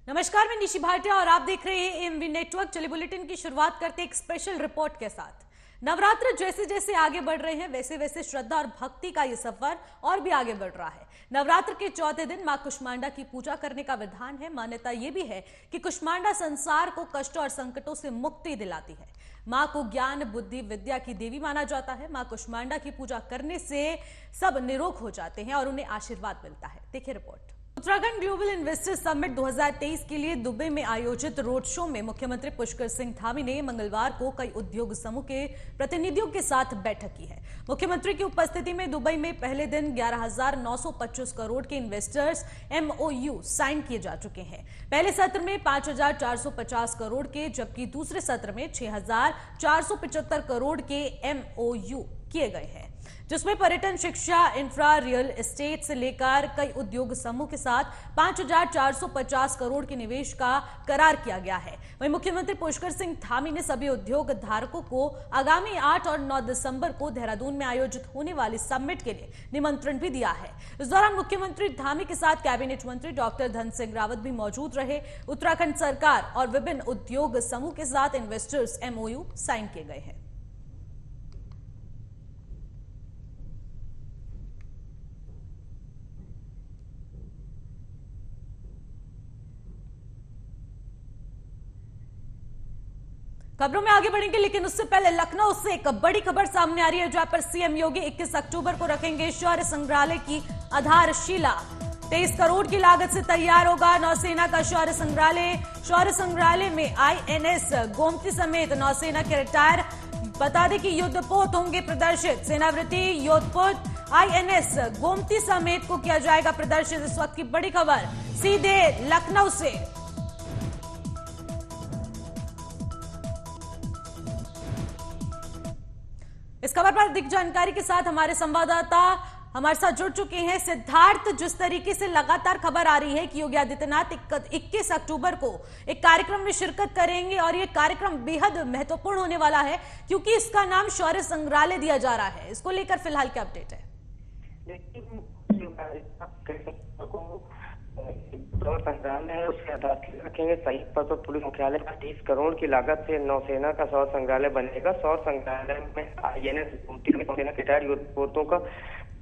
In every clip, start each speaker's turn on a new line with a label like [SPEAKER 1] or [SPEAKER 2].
[SPEAKER 1] नमस्कार, मैं निशी भाटिया और आप देख रहे हैं एएमवी नेटवर्क। चलिए बुलेटिन की शुरुआत करते हैं एक स्पेशल रिपोर्ट के साथ। नवरात्र जैसे जैसे आगे बढ़ रहे हैं वैसे वैसे श्रद्धा और भक्ति का ये सफर और भी आगे बढ़ रहा है। नवरात्र के चौथे दिन मां कुष्मांडा की पूजा करने का विधान है। मान्यता ये भी है कि कुष्मांडा संसार को कष्टों और संकटों से मुक्ति दिलाती है। मां को ज्ञान, बुद्धि, विद्या की देवी माना जाता है। मां कुष्मांडा की पूजा करने से सब निरोग हो जाते हैं और उन्हें आशीर्वाद मिलता है। देखिए report. Uttarakhand global investors summit 2023 के लिए दुबई में आयोजित रोड शो में मुख्यमंत्री पुष्कर सिंह धामी ने मंगलवार को कई उद्योग समूह के प्रतिनिधियों के साथ बैठक की है। मुख्यमंत्री की उपस्थिति में दुबई में पहले दिन 11,925 करोड़ के इन्वेस्टर्स MOU साइन किए जा चुके हैं। पहले सत्र में 5,450 करोड़ के, जबकि दूसरे सत्र में 6,475 करोड़ के MOU किए गए हैं, जिसमें पर्यटन, शिक्षा, इंफ्रा, रियल एस्टेट से लेकर कई उद्योग समूह के साथ 5,450 करोड़ के निवेश का करार किया गया है। वहीं मुख्यमंत्री पुष्कर सिंह धामी ने सभी उद्योग धारकों को आगामी 8 और 9 दिसंबर को देहरादून में आयोजित होने वाली समिट के लिए निमंत्रण भी दिया है। इस दौरान मुख्यमंत्री धामी के साथ कैबिनेट मंत्री डॉक्टर धन सिंह रावत भी मौजूद रहे। उत्तराखंड सरकार और विभिन्न उद्योग समूह के साथ इन्वेस्टर्स MOU साइन किए गए हैं। खबरों में आगे बढ़ेंगे, लेकिन उससे पहले लखनऊ से एक बड़ी खबर सामने आ रही है, जहां पर सीएम योगी 21 अक्टूबर को रखेंगे शौर्य संग्रहालय की आधारशिला। 23 करोड़ की लागत से तैयार होगा नौसेना का शौर्य संग्रहालय। शौर्य संग्रहालय में INS गोमती समेत नौसेना के रिटायर, बता दें कि युद्धपोत होंगे प्रदर्शित। सेनावृत्ति युद्धपोत INS गोमती समेत को किया जाएगा प्रदर्शित। इस वक्त की बड़ी खबर सीधे लखनऊ से। इस खबर पर अधिक जानकारी के साथ हमारे संवाददाता हमारे साथ जुड़ चुके हैं। सिद्धार्थ, जिस तरीके से लगातार खबर आ रही है कि योगी आदित्यनाथ 21 अक्टूबर को एक कार्यक्रम में शिरकत करेंगे और ये कार्यक्रम बेहद महत्वपूर्ण होने वाला है, क्योंकि इसका नाम शौर्य संग्रहालय दिया जा रहा है। इसको लेकर फिलहाल क्या अपडेट है?
[SPEAKER 2] संग्रहालय है, उसके आधार रखेंगे। संयुक्त पद पर पुलिस मुख्यालय का 30 करोड़ की लागत से नौसेना का सौर संग्रहालय बनेगा। सौर संग्रहालय में INS नौसेना के रिटायर्ड युद्धपोतों का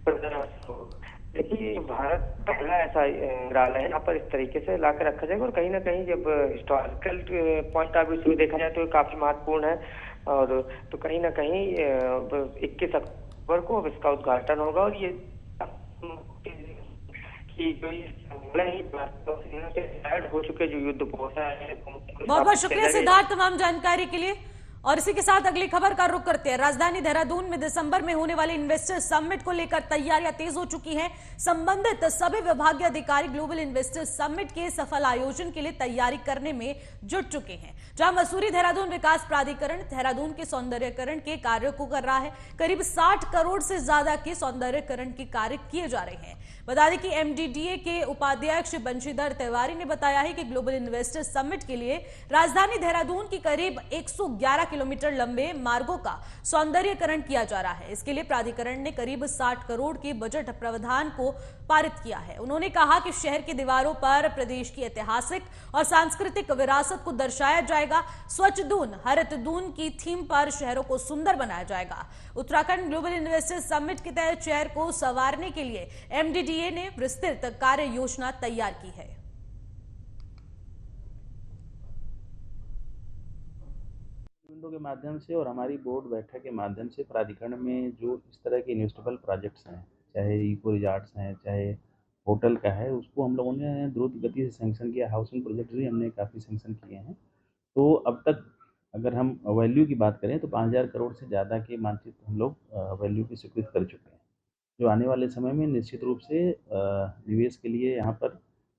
[SPEAKER 2] देखिए, भारत पहला ऐसा संग्रहालय है यहाँ पर इस तरीके से लाकर रखा जाएगा। और कहीं ना कहीं जब हिस्टोरिकल पॉइंट ऑफ व्यू से देखा जाए तो ये काफी महत्वपूर्ण है। और तो कहीं ना कहीं 21 अक्टूबर को इसका उद्घाटन होगा। और ये जो हो चुके जो युद्धपोत है।
[SPEAKER 1] बहुत बहुत शुक्रिया सिद्धार्थ तमाम जानकारी के लिए। और इसी के साथ अगली खबर का रुख करते हैं। राजधानी देहरादून में दिसंबर में होने वाले इन्वेस्टर समिट को लेकर तैयारियां तेज हो चुकी हैं। संबंधित सभी विभागीय अधिकारी ग्लोबल इन्वेस्टर समिट के सफल आयोजन के लिए तैयारी करने में जुट चुके हैं। जहां मसूरी देहरादून विकास प्राधिकरण देहरादून के सौंदर्यकरण के कार्यों को कर रहा है। करीब 60 करोड़ से ज्यादा के सौंदर्यकरण के कार्य किए जा रहे हैं। बता दें कि MDDA के उपाध्यक्ष बंशीधर तिवारी ने बताया है कि ग्लोबल इन्वेस्टर समिट के लिए राजधानी देहरादून की करीब 111 किलोमीटर लंबे मार्गों का सौंदर्यकरण किया जा रहा है। इसके लिए प्राधिकरण ने करीब 60 करोड़ के बजट प्रावधान को पारित किया है। उन्होंने कहा कि शहर की दीवारों पर प्रदेश की ऐतिहासिक और सांस्कृतिक विरासत को दर्शाया जाएगा। स्वच्छ दून, हरित दून की थीम पर शहरों को सुंदर बनाया जाएगा। उत्तराखंड ग्लोबल इन्वेस्टर समिट के तहत शहर को संवारने के लिए MDDA ने विस्तृत कार्य योजना तैयार की है।
[SPEAKER 3] विंडो के माध्यम से और हमारी बोर्ड बैठक के माध्यम से प्राधिकरण में जो इस तरह के इन्वेस्टेबल प्रोजेक्ट्स हैं, चाहे इको रिजॉर्ट्स हैं, चाहे होटल का है, उसको हम लोगों ने द्रुत गति से सैंक्शन किया। हाउसिंग प्रोजेक्ट भी हमने काफ़ी सैंक्शन किए हैं। तो अब तक अगर हम वैल्यू की बात करें तो 5,000 करोड़ से ज़्यादा के मानचित्र हम लोग वैल्यू की स्वीकृत कर चुके हैं, जो आने वाले समय में निश्चित रूप से निवेश के लिए यहाँ पर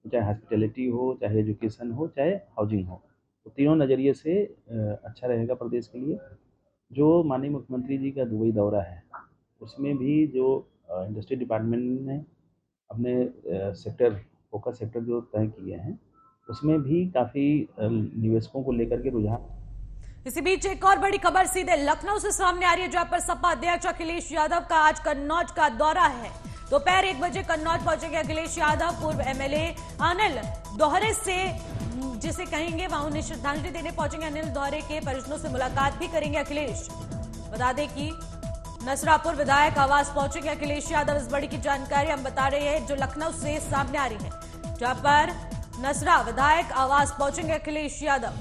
[SPEAKER 3] चाहे हॉस्पिटैलिटी हो, चाहे एजुकेशन हो, चाहे हाउसिंग हो, तो तीनों नज़रिए से अच्छा रहेगा प्रदेश के लिए। जो माननीय मुख्यमंत्री जी का दुबई दौरा है, उसमें भी जो इंडस्ट्री डिपार्टमेंट ने अपने सेक्टर, फोकस सेक्टर जो तय किए हैं, उसमें भी काफ़ी निवेशकों को लेकर के रुझान।
[SPEAKER 1] इसी बीच एक और बड़ी खबर सीधे लखनऊ से सामने आ रही है, जहां पर सपा अध्यक्ष अखिलेश यादव का आज कन्नौज का दौरा है। दोपहर 1 बजे कन्नौज पहुंचेंगे अखिलेश यादव। पूर्व MLA अनिल दोहरे से जिसे कहेंगे वहां उन्हें श्रद्धांजलि देने पहुंचेंगे। अनिल दौरे के परिजनों से मुलाकात भी करेंगे अखिलेश। बता दें कि नसरापुर विधायक आवास पहुंचेंगे अखिलेश यादव। इस बड़ी की जानकारी हम बता रहे हैं जो लखनऊ से सामने आ रही है, जहां पर नसरा विधायक आवास पहुंचेंगे अखिलेश यादव।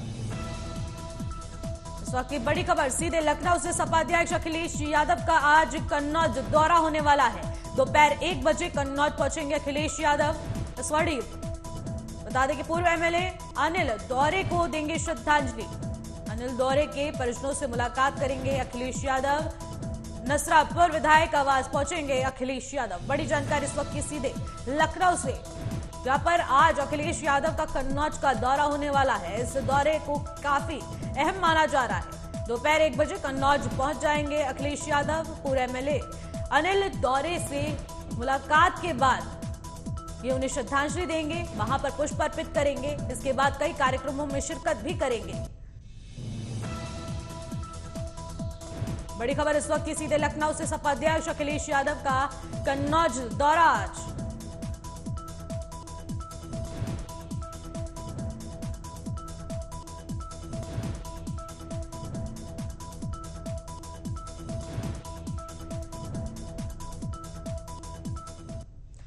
[SPEAKER 1] इस वक्त की बड़ी खबर सीधे लखनऊ से। सपा अध्यक्ष अखिलेश यादव का आज कन्नौज दौरा होने वाला है। दोपहर 1 बजे कन्नौज पहुंचेंगे अखिलेश यादव। इस बड़ी बता दें कि पूर्व एमएलए अनिल दौरे को देंगे श्रद्धांजलि। अनिल दौरे के परिजनों से मुलाकात करेंगे अखिलेश यादव। नसरापुर विधायक आवास पहुंचेंगे अखिलेश यादव। बड़ी जानकारी इस वक्त की सीधे लखनऊ से, जहां पर आज अखिलेश यादव का कन्नौज का दौरा होने वाला है। इस दौरे को काफी अहम माना जा रहा है। दोपहर 1 बजे कन्नौज पहुंच जाएंगे अखिलेश यादव। पूर्व एमएलए अनिल दौरे से मुलाकात के बाद ये उन्हें श्रद्धांजलि देंगे, वहां पर पुष्प अर्पित करेंगे। इसके बाद कई कार्यक्रमों में शिरकत भी करेंगे। बड़ी खबर इस वक्त की सीधे लखनऊ से। सपा अध्यक्ष अखिलेश यादव का कन्नौज दौरा आज।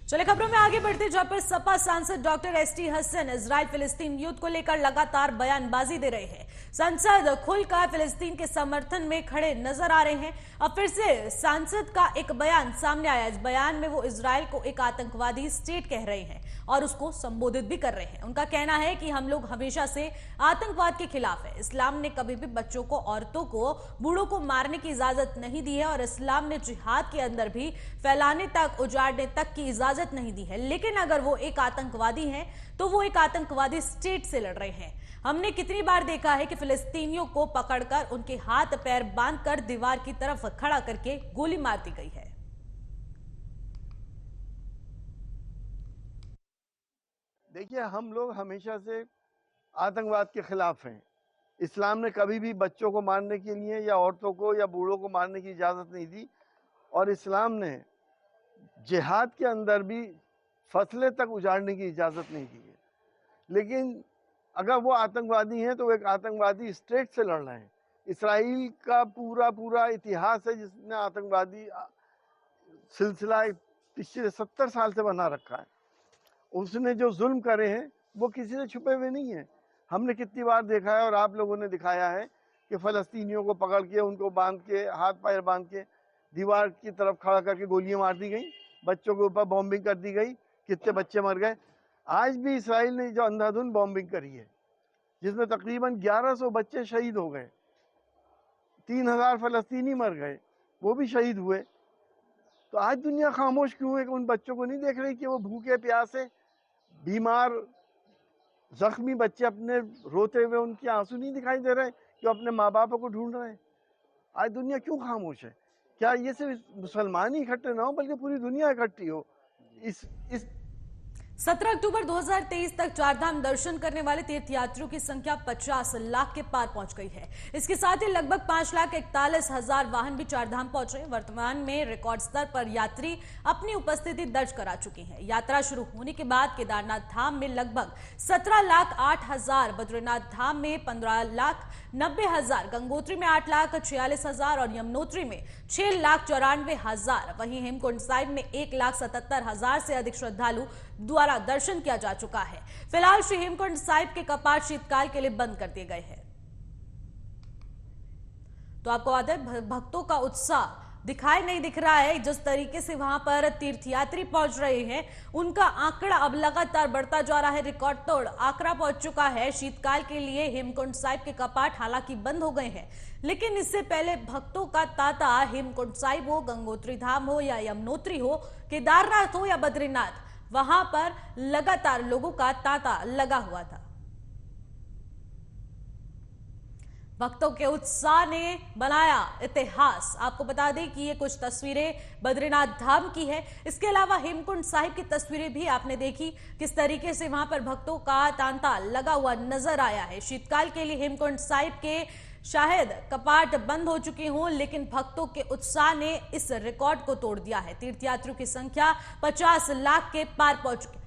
[SPEAKER 1] चले खबरों में आगे बढ़ते, जहां पर सपा सांसद डॉक्टर एसटी हसन इजराइल फिलिस्तीन युद्ध को लेकर लगातार बयानबाजी दे रहे हैं। सांसद खुलकर फिलिस्तीन के समर्थन में खड़े नजर आ रहे हैं। अब फिर से सांसद का एक बयान सामने आया। इस बयान में वो इजराइल को एक आतंकवादी स्टेट कह रहे हैं और उसको संबोधित भी कर रहे हैं। उनका कहना है कि हम लोग हमेशा से आतंकवाद के खिलाफ है। इस्लाम ने कभी भी बच्चों को, औरतों को, बूढ़ों को मारने की इजाजत नहीं दी है और इस्लाम ने जिहाद के अंदर भी फैलाने तक, उजाड़ने तक की इजाजत नहीं दी है। लेकिन अगर वो एक आतंकवादी हैं तो वो एक आतंकवादी स्टेट से लड़ रहे हैं। हमने कितनी बार देखा है कि फिलिस्तीनियों को पकड़कर उनके हाथ पैर बांधकर दीवार की तरफ खड़ा करके गोली मार दी गई है।
[SPEAKER 4] देखिए, हम लोग हमेशा से आतंकवाद के खिलाफ हैं। इस्लाम ने कभी भी बच्चों को मारने के लिए या औरतों को या बूढ़ों को मारने की इजाज़त नहीं दी और इस्लाम ने जिहाद के अंदर भी फसलें तक उजाड़ने की इजाज़त नहीं दी है। लेकिन अगर वो आतंकवादी हैं तो वो एक आतंकवादी स्टेट से लड़ रहे हैं। इसराइल का पूरा इतिहास है जिसने आतंकवादी सिलसिला पिछले 70 साल से बना रखा है। उसने जो जुल्म करे हैं वो किसी से छुपे हुए नहीं है। हमने कितनी बार देखा है और आप लोगों ने दिखाया है कि फ़लस्तीनियों को पकड़ के, उनको बांध के, हाथ पैर बांध के दीवार की तरफ खड़ा करके गोलियां मार दी गई, बच्चों के ऊपर बॉम्बिंग कर दी गई, कितने बच्चे मर गए। आज भी इसराइल ने जो अंधाधुंध बॉम्बिंग करी है जिसमें तकरीबन 1100 बच्चे शहीद हो गए, 3000 फ़लस्तीनी मर गए, वो भी शहीद हुए। तो आज दुनिया खामोश क्यों है कि उन बच्चों को नहीं देख रही कि वो भूखे प्यासे, बीमार, जख्मी बच्चे अपने रोते हुए, उनके आंसू नहीं दिखाई दे रहे कि वो अपने माँ बाप को ढूंढ रहे हैं। आज दुनिया क्यों खामोश है? क्या ये सिर्फ मुसलमान ही इकट्ठे ना हो बल्कि पूरी दुनिया इकट्ठी हो? इस
[SPEAKER 1] 17 अक्टूबर 2023 तक चारधाम दर्शन करने वाले तीर्थयात्रियों की संख्या 50 लाख के पार पहुंच गई है। इसके साथ ही लगभग 5,41,000 वाहन भी चारधाम पहुंचे। वर्तमान में रिकॉर्ड स्तर पर यात्री अपनी उपस्थिति दर्ज करा चुके हैं। यात्रा शुरू होने के बाद केदारनाथ धाम में लगभग 17,08,000, बद्रीनाथ धाम में 15,90,000, गंगोत्री में 8,46,000 और यमुनोत्री में 6,94,000, वहीं हेमकुंड साहिब में 1,77,000 से अधिक श्रद्धालु द्वारा दर्शन किया जा चुका है। फिलहाल श्री हेमकुंड साहिब के कपाट शीतकाल के लिए बंद कर दिए गए हैं। तो आपको बता दें, भक्तों का उत्साह दिखाई नहीं दिख रहा है। जिस तरीके से वहां पर तीर्थयात्री पहुंच रहे हैं उनका आंकड़ा अब लगातार बढ़ता जा रहा है। रिकॉर्ड तोड़ आंकड़ा पहुंच चुका है। शीतकाल के लिए हेमकुंड साहिब के कपाट हालांकि बंद हो गए हैं, लेकिन इससे पहले भक्तों का तांता हेमकुंड साहिब हो, गंगोत्री धाम हो या यमुनोत्री हो, केदारनाथ हो या बद्रीनाथ, वहां पर लगातार लोगों का तांता लगा हुआ था। भक्तों के उत्साह ने बनाया इतिहास। आपको बता दें कि ये कुछ तस्वीरें बद्रीनाथ धाम की है। इसके अलावा हेमकुंड साहिब की तस्वीरें भी आपने देखी, किस तरीके से वहां पर भक्तों का तांता लगा हुआ नजर आया है। शीतकाल के लिए हेमकुंड साहिब के शायद कपाट बंद हो चुके हों, लेकिन भक्तों के उत्साह ने इस रिकॉर्ड को तोड़ दिया है। तीर्थयात्रियों की संख्या 50 लाख के पार पहुंच चुकी।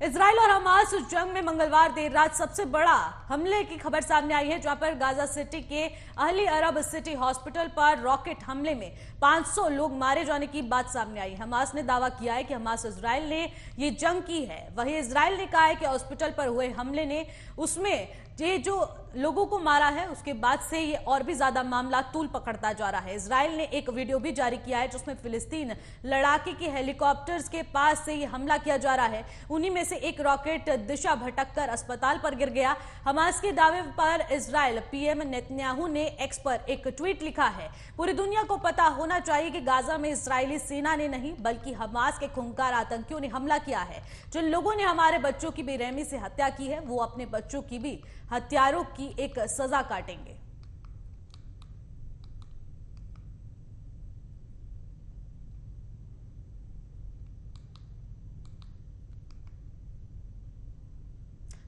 [SPEAKER 1] इजराइल और हमास जंग में मंगलवार देर रात सबसे बड़ा हमले की खबर सामने आई है, जहां पर गाजा सिटी के अहली अरब सिटी हॉस्पिटल पर रॉकेट हमले में 500 लोग मारे जाने की बात सामने आई। हमास ने दावा किया है कि हमास इजराइल ने ये जंग की है। वहीं इजराइल ने कहा है कि हॉस्पिटल पर हुए हमले ने उसमें ये जो लोगों को मारा है उसके बाद से ये और भी ज्यादा मामला तूल पकड़ता जा रहा है। इजराइल ने एक वीडियो भी जारी किया है जिसमें फिलिस्तीन लड़ाके के हेलीकॉप्टर्स के पास से ये हमला किया जा रहा है। उन्हीं में से एक रॉकेट दिशा भटककर अस्पताल पर गिर गया। हमास के दावे पर इजराइल पीएम नेतन्याहू ने एक्स पर एक ट्वीट लिखा है, पूरी दुनिया को पता होना चाहिए कि गाजा में इजरायली सेना ने नहीं बल्कि हमास के खूंखार आतंकियों ने हमला किया है। जिन लोगों ने हमारे बच्चों की बेरहमी से हत्या की है वो अपने बच्चों की भी हत्यारों की एक सजा काटेंगे।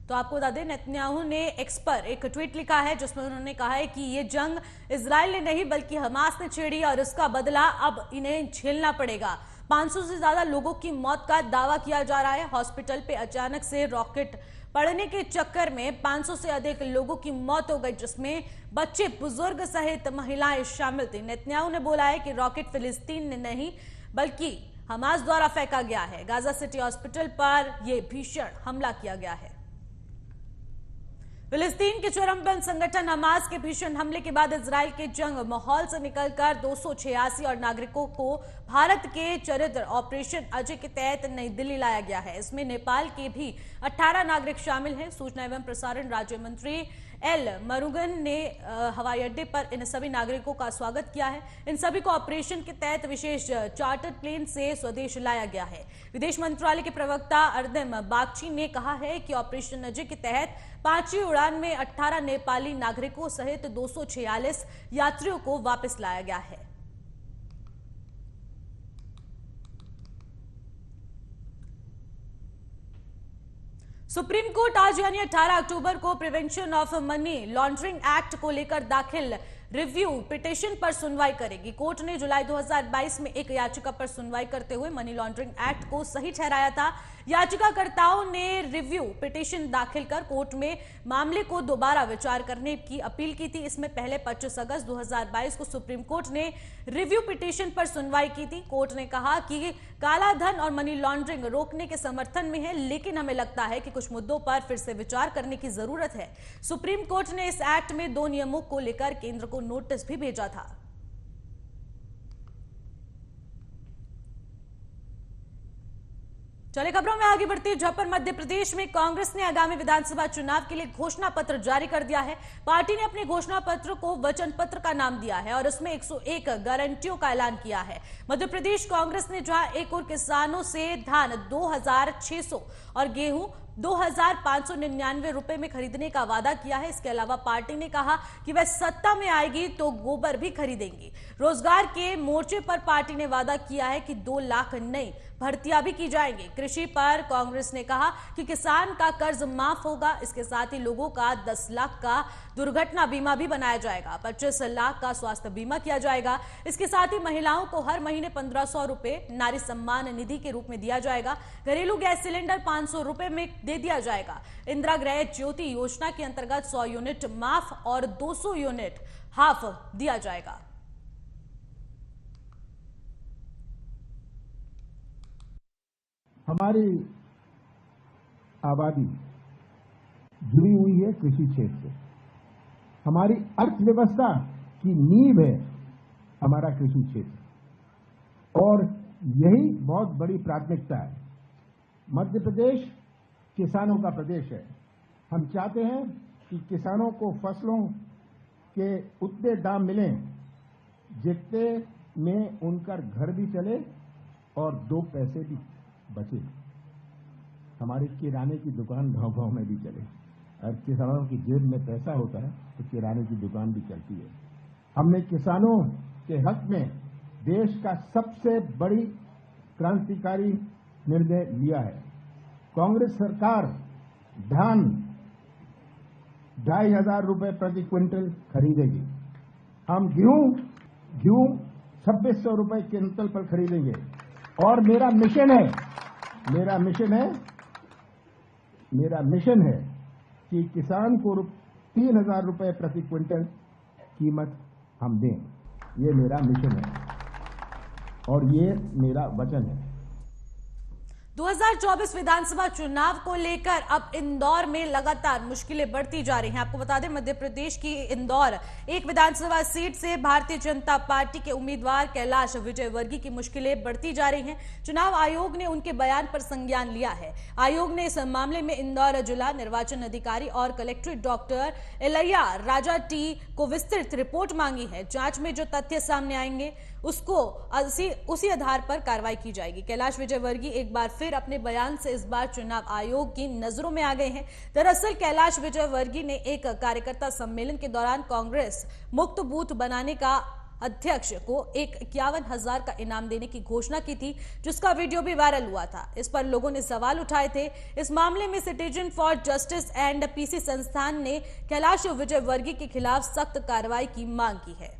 [SPEAKER 1] तो आपको बता दें, नेतन्याहू ने एक्स पर एक ट्वीट लिखा है जिसमें उन्होंने कहा है कि ये जंग इजराइल ने नहीं बल्कि हमास ने छेड़ी और इसका बदला अब इन्हें झेलना पड़ेगा। 500 से ज्यादा लोगों की मौत का दावा किया जा रहा है। हॉस्पिटल पे अचानक से रॉकेट पड़ने के चक्कर में 500 से अधिक लोगों की मौत हो गई, जिसमें बच्चे, बुजुर्ग सहित महिलाएं शामिल थी। नेतन्याहू ने बोला है कि रॉकेट फिलिस्तीन ने नहीं बल्कि हमास द्वारा फेंका गया है। गाजा सिटी हॉस्पिटल पर यह भीषण हमला किया गया है। फिलिस्तीन के चरमपंथ संगठन हमास के भीषण हमले के बाद इजराइल के जंग माहौल से निकलकर 286 और नागरिकों को भारत के चरित्र ऑपरेशन अजय के तहत नई दिल्ली लाया गया है। इसमें नेपाल के भी 18 नागरिक शामिल हैं। सूचना एवं प्रसारण राज्य मंत्री एल मरुगन ने हवाई अड्डे पर इन सभी नागरिकों का स्वागत किया है। इन सभी को ऑपरेशन के तहत विशेष चार्टर्ड प्लेन से स्वदेश लाया गया है। विदेश मंत्रालय के प्रवक्ता अर्दम बागची ने कहा है कि ऑपरेशन अजय के तहत 5वीं उड़ान में 18 नेपाली नागरिकों सहित 246 यात्रियों को वापस लाया गया है। सुप्रीम कोर्ट आज यानी 18 अक्टूबर को prevention of money laundering act को लेकर दाखिल रिव्यू पिटीशन पर सुनवाई करेगी। कोर्ट ने जुलाई 2022 में एक याचिका पर सुनवाई करते हुए मनी लॉन्ड्रिंग एक्ट को सही ठहराया था। याचिकाकर्ताओं ने रिव्यू पिटीशन दाखिल कर कोर्ट में मामले को दोबारा विचार करने की अपील की थी। इसमें पहले 25 अगस्त 2022 को सुप्रीम कोर्ट ने रिव्यू पिटीशन पर सुनवाई की थी। कोर्ट ने कहा कि काला धन और मनी लॉन्ड्रिंग रोकने के समर्थन में है, लेकिन हमें लगता है कि कुछ मुद्दों पर फिर से विचार करने की जरूरत है। सुप्रीम कोर्ट ने इस एक्ट में 2 नियमों को लेकर केंद्र को नोटिस भी भेजा था। चले खबरों में आगे बढ़ती, जहां पर मध्य प्रदेश में कांग्रेस ने आगामी विधानसभा चुनाव के लिए घोषणा पत्र जारी कर दिया है। पार्टी ने अपने घोषणा पत्र को वचन पत्र का नाम दिया है और इसमें 101 गारंटियों का ऐलान किया है। मध्य प्रदेश कांग्रेस ने जहां एक और किसानों से धान 2600 और गेहूं 2599 रुपए में खरीदने का वादा किया है। इसके अलावा पार्टी ने कहा कि वह सत्ता में आएगी तो गोबर भी खरीदेंगी। रोजगार के मोर्चे पर पार्टी ने वादा किया है कि 2 लाख नई भर्तियां भी की जाएंगी। कृषि पर कांग्रेस ने कहा कि किसान का कर्ज माफ होगा। इसके साथ ही लोगों का 10 लाख का दुर्घटना बीमा भी बनाया जाएगा। 25 लाख का स्वास्थ्य बीमा किया जाएगा। इसके साथ ही महिलाओं को हर महीने 1500 रुपए नारी सम्मान निधि के रूप में दिया जाएगा। घरेलू गैस सिलेंडर 500 रुपए में दे दिया जाएगा। इंदिरा गृह ज्योति योजना के अंतर्गत 100 यूनिट माफ और 200 यूनिट हाफ दिया जाएगा।
[SPEAKER 5] हमारी आबादी जुड़ी हुई है कृषि क्षेत्र से। हमारी अर्थव्यवस्था की नींव है हमारा कृषि क्षेत्र और यही बहुत बड़ी प्राथमिकता है। मध्य प्रदेश किसानों का प्रदेश है। हम चाहते हैं कि किसानों को फसलों के उतने दाम मिलें जितने में उनका घर भी चले और 2 पैसे भी बचे। हमारे किराने की दुकान गांव-गांव में भी चले और किसानों की जेब में पैसा होता है तो किराने की दुकान भी चलती है। हमने किसानों के हक में देश का सबसे बड़ी क्रांतिकारी निर्णय लिया है। कांग्रेस सरकार धान 2500 रुपए प्रति क्विंटल खरीदेगी। हम गेहूं 2600 रुपए क्विंटल पर खरीदेंगे और मेरा मिशन है मेरा मिशन है कि किसान को 3,000 रुपए प्रति क्विंटल कीमत हम दें। ये मेरा मिशन है और ये मेरा वचन है।
[SPEAKER 1] 2024 विधानसभा चुनाव को लेकर अब इंदौर में लगातार मुश्किलें बढ़ती जा रही हैं। आपको बता दें, मध्य प्रदेश की इंदौर एक विधानसभा सीट से भारतीय जनता पार्टी के उम्मीदवार कैलाश विजयवर्गीय की मुश्किलें बढ़ती जा रही हैं। चुनाव आयोग ने उनके बयान पर संज्ञान लिया है। आयोग ने इस मामले में इंदौर जिला निर्वाचन अधिकारी और collectorate doctor Ilaiya Raja T को विस्तृत रिपोर्ट मांगी है। जांच में जो तथ्य सामने आएंगे उसको उसी आधार पर कार्रवाई की जाएगी। कैलाश विजयवर्गीय एक बार फिर अपने बयान से इस बार चुनाव आयोग की नजरों में आ गए हैं। दरअसल कैलाश विजयवर्गीय ने एक कार्यकर्ता सम्मेलन के दौरान कांग्रेस मुक्त बूथ बनाने का अध्यक्ष को 51,000 का इनाम देने की घोषणा की थी, जिसका वीडियो भी वायरल हुआ था। इस पर लोगों ने सवाल उठाए थे। इस मामले में citizen for justice and PC संस्थान ने कैलाश विजयवर्गीय के खिलाफ सख्त कार्रवाई की मांग की है।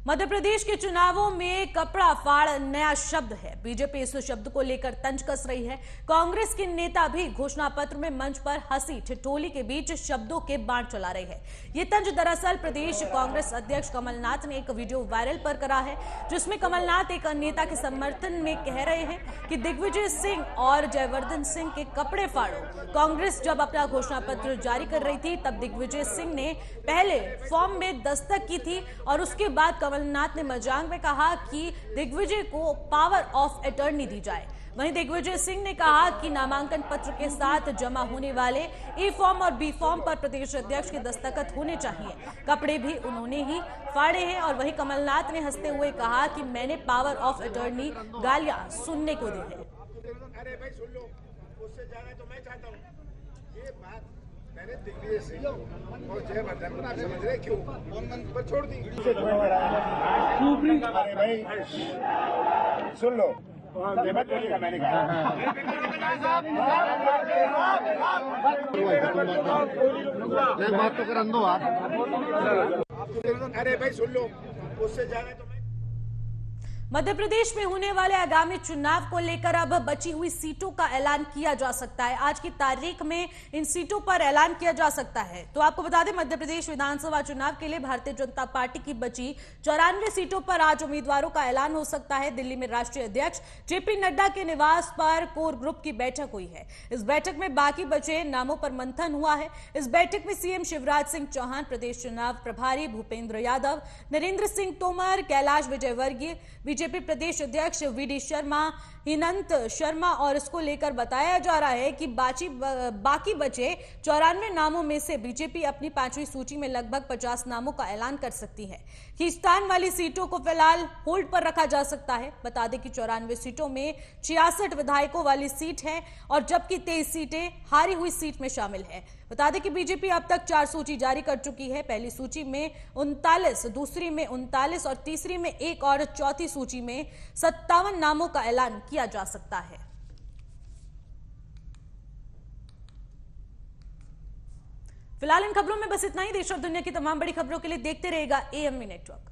[SPEAKER 1] मध्य प्रदेश के चुनावों में कपड़ा फाड़ नया शब्द है। बीजेपी इस शब्द को लेकर तंज कस रही है। कांग्रेस के नेता भी घोषणा पत्र में मंच पर हंसी ठिठोली के बीच शब्दों के बाण चला रहे हैं। ये तंज दरअसल प्रदेश कांग्रेस अध्यक्ष कमलनाथ ने एक वीडियो वायरल पर करा है, जिसमें कमलनाथ एक नेता के समर्थन में कह रहे हैं कि दिग्विजय सिंह और जयवर्धन सिंह के कपड़े फाड़ो। कांग्रेस जब अपना घोषणा पत्र जारी कर रही थी तब दिग्विजय सिंह ने पहले फॉर्म में दस्तक की थी और उसके बाद कमलनाथ ने मजाक में कहा कि दिग्विजय को पावर ऑफ अटॉर्नी दी जाए। वहीं दिग्विजय सिंह ने कहा कि नामांकन पत्र के साथ जमा होने वाले ए फॉर्म और बी फॉर्म पर प्रदेश अध्यक्ष के दस्तखत होने चाहिए। कपड़े भी उन्होंने ही फाड़े हैं। और वहीं कमलनाथ ने हंसते हुए कहा कि मैंने पावर ऑफ अटॉर्नी गालियां सुनने को दी है।
[SPEAKER 6] अरे भाई सुन लो, उससे ज्यादा तो मैं चाहता हूँ। ये बात मैंने दिग्विजय सिंह और जयवर्धन को समझ रहे क्यों पर छोड़ दी। अरे भाई सुन लो, मैंने कहा बात तो कर दो आप। अरे भाई सुन लो, उससे ज्यादा तो
[SPEAKER 1] मध्य प्रदेश में होने वाले आगामी चुनाव को लेकर अब बची हुई सीटों का ऐलान किया जा सकता है। आज की तारीख में इन सीटों पर ऐलान किया जा सकता है। तो आपको बता दें, मध्य प्रदेश विधानसभा चुनाव के लिए भारतीय जनता पार्टी की बची 94 सीटों पर आज उम्मीदवारों का ऐलान हो सकता है। दिल्ली में राष्ट्रीय अध्यक्ष जेपी नड्डा के निवास पर कोर ग्रुप की बैठक हुई है। इस बैठक में बाकी बचे नामों पर मंथन हुआ है। इस बैठक में सीएम शिवराज सिंह चौहान, प्रदेश चुनाव प्रभारी भूपेंद्र यादव, नरेंद्र सिंह तोमर, कैलाश विजयवर्गीय, बीजेपी प्रदेश अध्यक्ष वीडी शर्मा, हिमंत शर्मा और इसको लेकर बताया जा रहा है कि बाकी बचे 94 नामों में से बीजेपी अपनी 5वीं सूची में लगभग 50 नामों का ऐलान कर सकती है। खींचतान वाली सीटों को फिलहाल होल्ड पर रखा जा सकता है। बता दें कि 94 सीटों में 66 विधायकों वाली सीट है और जबकि 23 सीटें हारी हुई सीट में शामिल है। बता दें कि बीजेपी अब तक 4 सूची जारी कर चुकी है। पहली सूची में 39, दूसरी में 39 और तीसरी में 1 और चौथी सूची में 57 नामों का ऐलान किया जा सकता है। फिलहाल इन खबरों में बस इतना ही। देश और दुनिया की तमाम बड़ी खबरों के लिए देखते रहेगा एएमवी नेटवर्क।